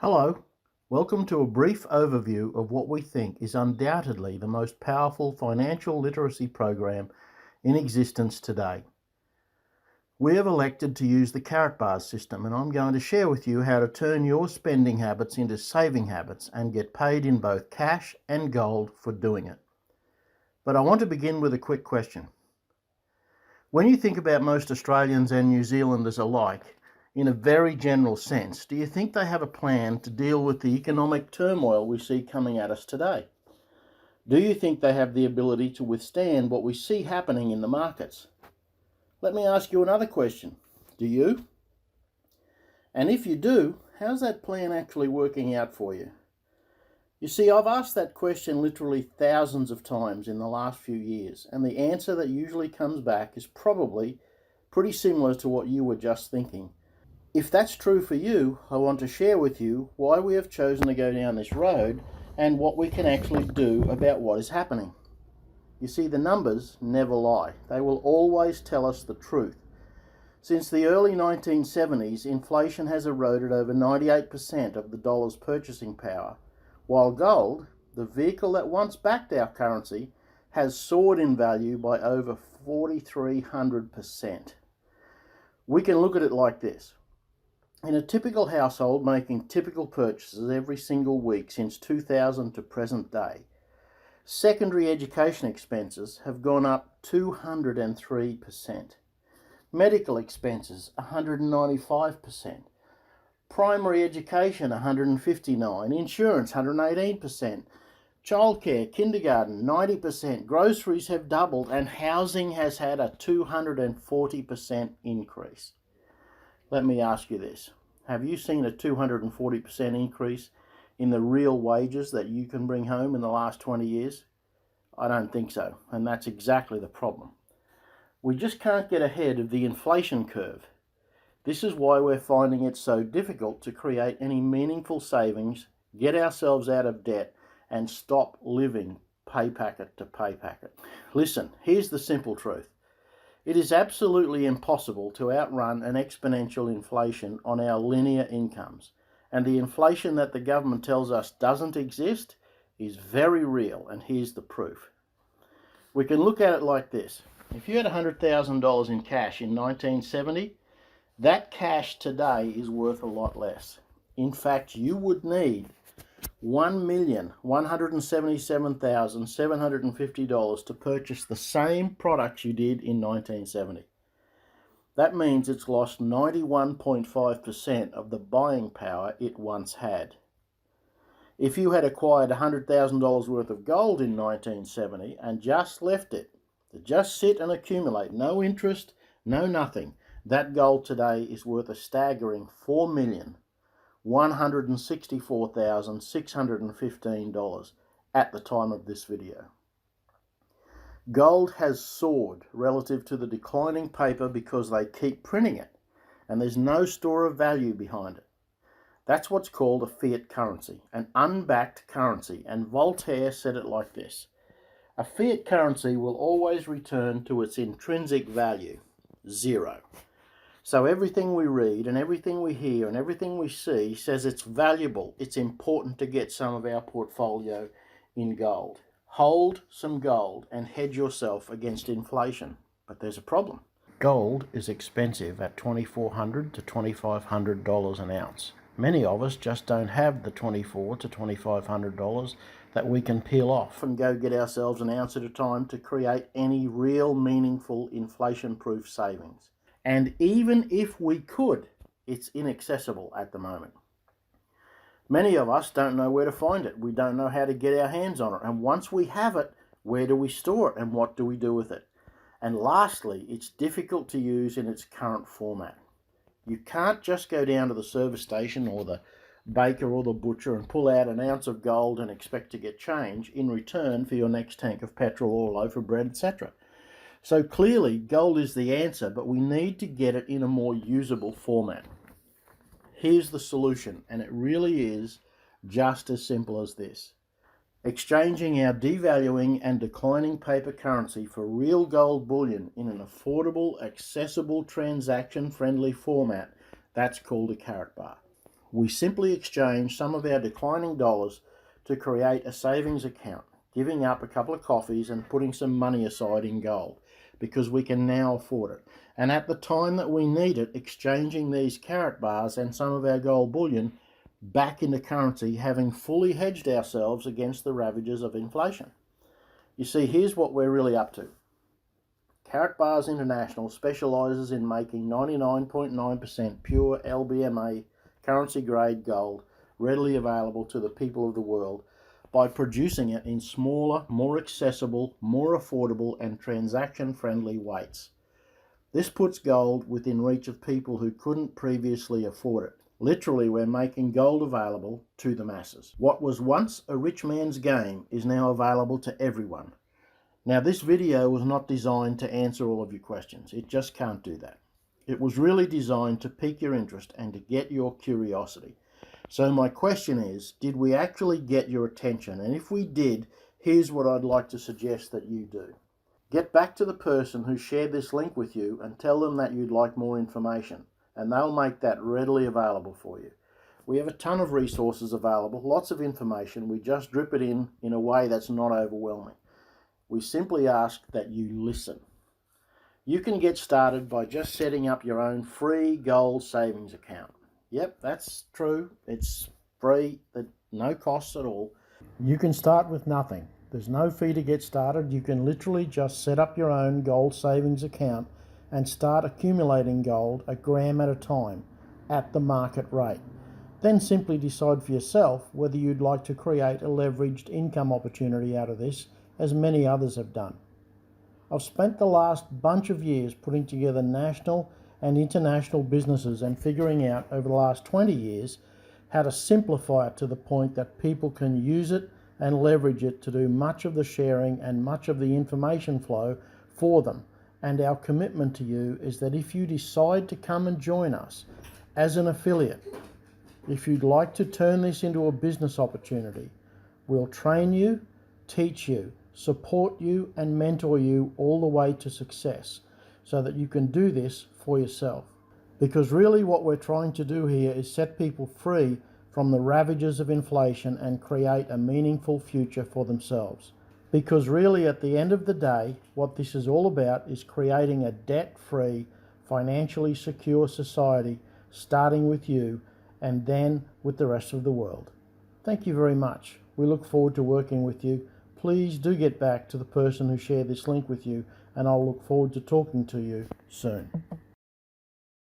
Hello, welcome to a brief overview of what we think is undoubtedly the most powerful financial literacy program in existence today. We have elected to use the carrot bars system, and I'm going to share with you how to turn your spending habits into saving habits and get paid in both cash and gold for doing it. But I want to begin with a quick question. When you think about most Australians and New Zealanders alike, in a very general sense, do you think they have a plan to deal with the economic turmoil we see coming at us today? Do you think they have the ability to withstand what we see happening in the markets? Let me ask you another question. Do you? And if you do, how's that plan actually working out for you? You see, I've asked that question literally thousands of times in the last few years, and the answer that usually comes back is probably pretty similar to what you were just thinking. If that's true for you, I want to share with you why we have chosen to go down this road and what we can actually do about what is happening. You see, the numbers never lie. They will always tell us the truth. Since the early 1970s, inflation has eroded over 98% of the dollar's purchasing power, while gold, the vehicle that once backed our currency, has soared in value by over 4,300%. We can look at it like this. In a typical household making typical purchases every single week since 2000 to present day, secondary education expenses have gone up 203%. Medical expenses 195%. Primary education 159%, insurance 118%, childcare, kindergarten 90%, groceries have doubled, and housing has had a 240% increase. Let me ask you this. Have you seen a 240% increase in the real wages that you can bring home in the last 20 years? I don't think so, and that's exactly the problem. We just can't get ahead of the inflation curve. This is why we're finding it so difficult to create any meaningful savings, get ourselves out of debt, and stop living pay packet to pay packet. Listen, here's the simple truth. It is absolutely impossible to outrun an exponential inflation on our linear incomes, and the inflation that the government tells us doesn't exist is very real, and here's the proof. We can look at it like this. If you had $100,000 in cash in 1970, that cash today is worth a lot less. In fact, you would need $1,177,750 to purchase the same products you did in 1970. That means it's lost 91.5% of the buying power it once had. If you had acquired $100,000 worth of gold in 1970 and just left it to just sit and accumulate, no interest, no nothing, that gold today is worth a staggering $4,164,615 at the time of this video. Gold has soared relative to the declining paper because they keep printing it, and there's no store of value behind it. That's what's called a fiat currency, an unbacked currency, and Voltaire said it like this. A fiat currency will always return to its intrinsic value, zero. So everything we read and everything we hear and everything we see says it's valuable, it's important to get some of our portfolio in gold. Hold some gold and hedge yourself against inflation. But there's a problem. Gold is expensive at $2,400 to $2,500 an ounce. Many of us just don't have the $2,400 to $2,500 that we can peel off and go get ourselves an ounce at a time to create any real meaningful inflation-proof savings. And even if we could, it's inaccessible at the moment. Many of us don't know where to find it. We don't know how to get our hands on it. And once we have it, where do we store it and what do we do with it? And lastly, it's difficult to use in its current format. You can't just go down to the service station or the baker or the butcher and pull out an ounce of gold and expect to get change in return for your next tank of petrol or loaf of bread, etc. So clearly, gold is the answer, but we need to get it in a more usable format. Here's the solution, and it really is just as simple as this. Exchanging our devaluing and declining paper currency for real gold bullion in an affordable, accessible, transaction-friendly format, that's called a carrot bar. We simply exchange some of our declining dollars to create a savings account, giving up a couple of coffees and putting some money aside in gold, because we can now afford it. And at the time that we need it, exchanging these carat bars and some of our gold bullion back into currency, having fully hedged ourselves against the ravages of inflation. You see, here's what we're really up to. Carat Bars International specialises in making 99.9% pure LBMA currency grade gold readily available to the people of the world by producing it in smaller, more accessible, more affordable and transaction friendly weights. This puts gold within reach of people who couldn't previously afford it. Literally, we're making gold available to the masses. What was once a rich man's game is now available to everyone. Now, this video was not designed to answer all of your questions. It just can't do that. It was really designed to pique your interest and to get your curiosity. So my question is, did we actually get your attention? And if we did, here's what I'd like to suggest that you do. Get back to the person who shared this link with you and tell them that you'd like more information, and they'll make that readily available for you. We have a ton of resources available, lots of information. We just drip it in a way that's not overwhelming. We simply ask that you listen. You can get started by just setting up your own free gold savings account. Yep, that's true. It's free, at no costs at all. You can start with nothing. There's no fee to get started. You can literally just set up your own gold savings account and start accumulating gold a gram at a time at the market rate. Then simply decide for yourself whether you'd like to create a leveraged income opportunity out of this, as many others have done. I've spent the last bunch of years putting together national and international businesses and figuring out over the last 20 years how to simplify it to the point that people can use it and leverage it to do much of the sharing and much of the information flow for them. And our commitment to you is that if you decide to come and join us as an affiliate, if you'd like to turn this into a business opportunity, we'll train you, teach you, support you and mentor you all the way to success so that you can do this for yourself. Because really what we're trying to do here is set people free from the ravages of inflation and create a meaningful future for themselves. Because really at the end of the day, what this is all about is creating a debt-free, financially secure society, starting with you and then with the rest of the world. Thank you very much. We look forward to working with you. Please do get back to the person who shared this link with you, and I'll look forward to talking to you soon.